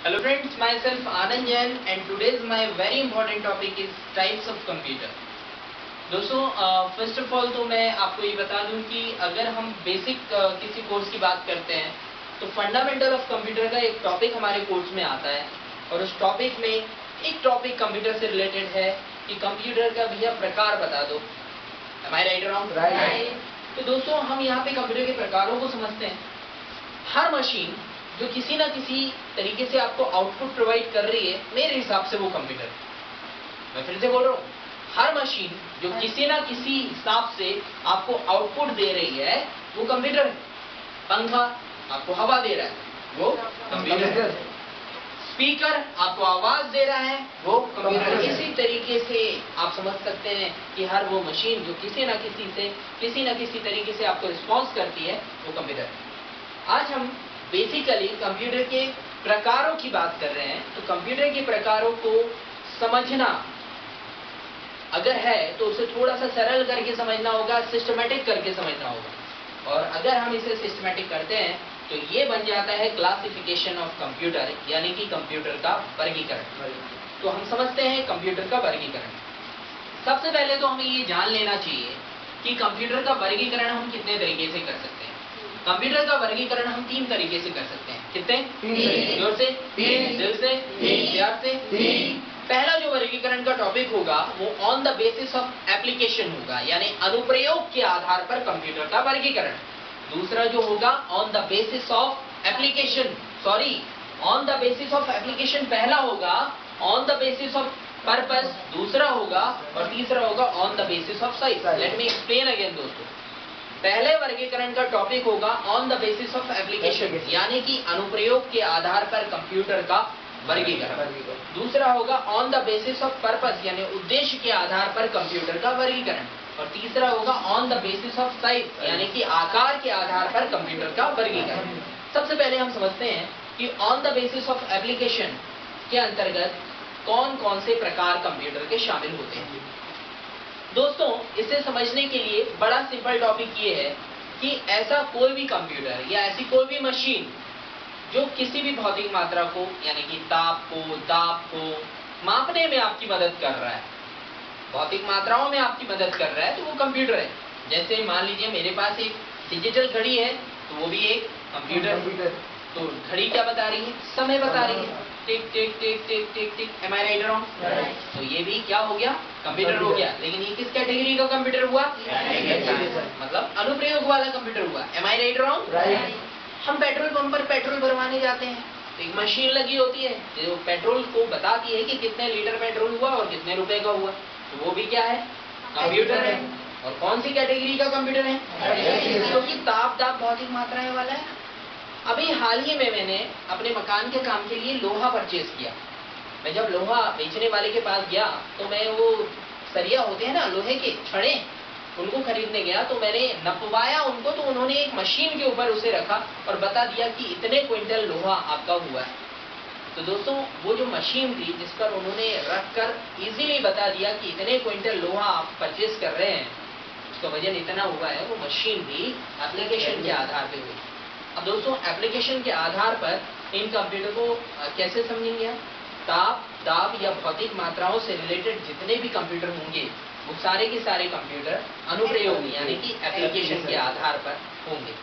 Hello friends, myself Anand Jain and today's my very important topic is types of computer. दोस्तों first of all तो मैं आपको ये बता दूं कि अगर हम बेसिक किसी कोर्स की बात करते हैं तो फंडामेंटल ऑफ कंप्यूटर का एक टॉपिक हमारे कोर्स में आता है और उस टॉपिक में एक टॉपिक कंप्यूटर से रिलेटेड है कि कंप्यूटर का भैया प्रकार बता दो। Am I right or wrong? Right. तो दोस्तों हम यहाँ पे कंप्यूटर के प्रकारों को समझते हैं। हर मशीन जो किसी ना किसी तरीके से आपको आउटपुट प्रोवाइड कर रही है, मेरे हिसाब से वो कंप्यूटर है। मैं फिर से बोल रहा हूँ, हर मशीन जो किसी ना किसी हिसाब से आपको आउटपुट दे रही है वो कंप्यूटर है। पंखा आपको हवा दे रहा है, वो कंप्यूटर है। स्पीकर आपको आवाज दे रहा है, वो कंप्यूटर है। इसी तरीके से आप समझ सकते हैं कि हर वो मशीन जो किसी ना किसी तरीके से आपको रिस्पॉन्स करती है वो कंप्यूटर है। आज हम बेसिकली कंप्यूटर के प्रकारों की बात कर रहे हैं। तो कंप्यूटर के प्रकारों को समझना अगर है तो उसे थोड़ा सा सरल करके समझना होगा, सिस्टमैटिक करके समझना होगा। और अगर हम इसे सिस्टमैटिक करते हैं तो ये बन जाता है क्लासिफिकेशन ऑफ कंप्यूटर, यानी कि कंप्यूटर का वर्गीकरण। तो हम समझते हैं कंप्यूटर का वर्गीकरण। सबसे पहले तो हमें ये जान लेना चाहिए कि कंप्यूटर का वर्गीकरण हम कितने तरीके से कर सकते हैं। कंप्यूटर का वर्गीकरण हम 3 तरीके से कर सकते हैं। कितने? जोर से, दिल से, प्यार से। पहला जो वर्गीकरण का टॉपिक होगा वो on the basis of application होगा, यानी अनुप्रयोग के आधार पर कंप्यूटर का वर्गीकरण। दूसरा जो होगा on the basis of application, on the basis of application पहला होगा, on the basis of purpose दूसरा होगा और तीसरा होगा on the basis of size. Let me explain again दोस्तों। पहले वर्गीकरण का टॉपिक होगा on the basis of application, यानी कि अनुप्रयोग के आधार पर कंप्यूटर का वर्गीकरण। दूसरा होगा on the basis of purpose, यानी उद्देश्य के आधार पर कंप्यूटर का वर्गीकरण। और तीसरा होगा on the basis of size, यानी कि आकार के आधार पर कंप्यूटर का वर्गीकरण। सबसे पहले हम समझते हैं कि on the basis of application के अंतर्गत कौन कौन से प्रकार कंप्यूटर के शामिल होते हैं। दोस्तों इसे समझने के लिए बड़ा सिंपल टॉपिक ये है कि ऐसा कोई भी कंप्यूटर या ऐसी कोई भी मशीन जो किसी भी भौतिक मात्रा को, यानी कि ताप को, दाब को मापने में आपकी मदद कर रहा है, भौतिक मात्राओं में आपकी मदद कर रहा है, तो वो कंप्यूटर है। जैसे मान लीजिए मेरे पास एक डिजिटल घड़ी है तो वो भी एक कंप्यूटर है। तो घड़ी क्या बता रही है? समय बता रही है, टिक टिक टिक टिक टिक टिक। एम आई राइट रॉन्ग? तो ये भी क्या हो गया? कंप्यूटर हो गया। लेकिन ये किस कैटेगरी का कंप्यूटर हुआ? मतलब अनुप्रयोग वाला कंप्यूटर हुआ। एम आई राइट रॉन्ग? हम पेट्रोल पंप पर पेट्रोल भरवाने जाते हैं तो एक मशीन लगी होती है जो पेट्रोल को बताती है कि कितने लीटर पेट्रोल हुआ और कितने रुपए का हुआ। तो वो भी क्या है? कंप्यूटर है। और कौन सी कैटेगरी का कंप्यूटर है? क्योंकि ताप दाब भौतिक मात्राएं वाला है। अभी हाल ही में मैंने अपने मकान के काम के लिए लोहा परचेज किया। मैं जब लोहा बेचने वाले के पास गया तो मैं वो सरिया होते हैं ना लोहे के छड़े, उनको खरीदने गया तो मैंने नपवाया उनको, तो उन्होंने एक मशीन के ऊपर उसे रखा और बता दिया कि इतने क्विंटल लोहा आपका हुआ है। तो दोस्तों वो जो मशीन थी जिस पर उन्होंने रखकर इजीली बता दिया कि इतने क्विंटल लोहा आप परचेज कर रहे हैं, उसका वजन इतना हुआ है, वो मशीन भी एप्लीकेशन के आधार पर हुई। अब दोस्तों एप्लीकेशन के आधार पर इन कंप्यूटर को कैसे समझेंगे? ताप दाब या भौतिक मात्राओं से रिलेटेड जितने भी कंप्यूटर होंगे वो सारे के सारे कंप्यूटर अनुप्रयोग यानी कि एप्लीकेशन के आधार पर होंगे।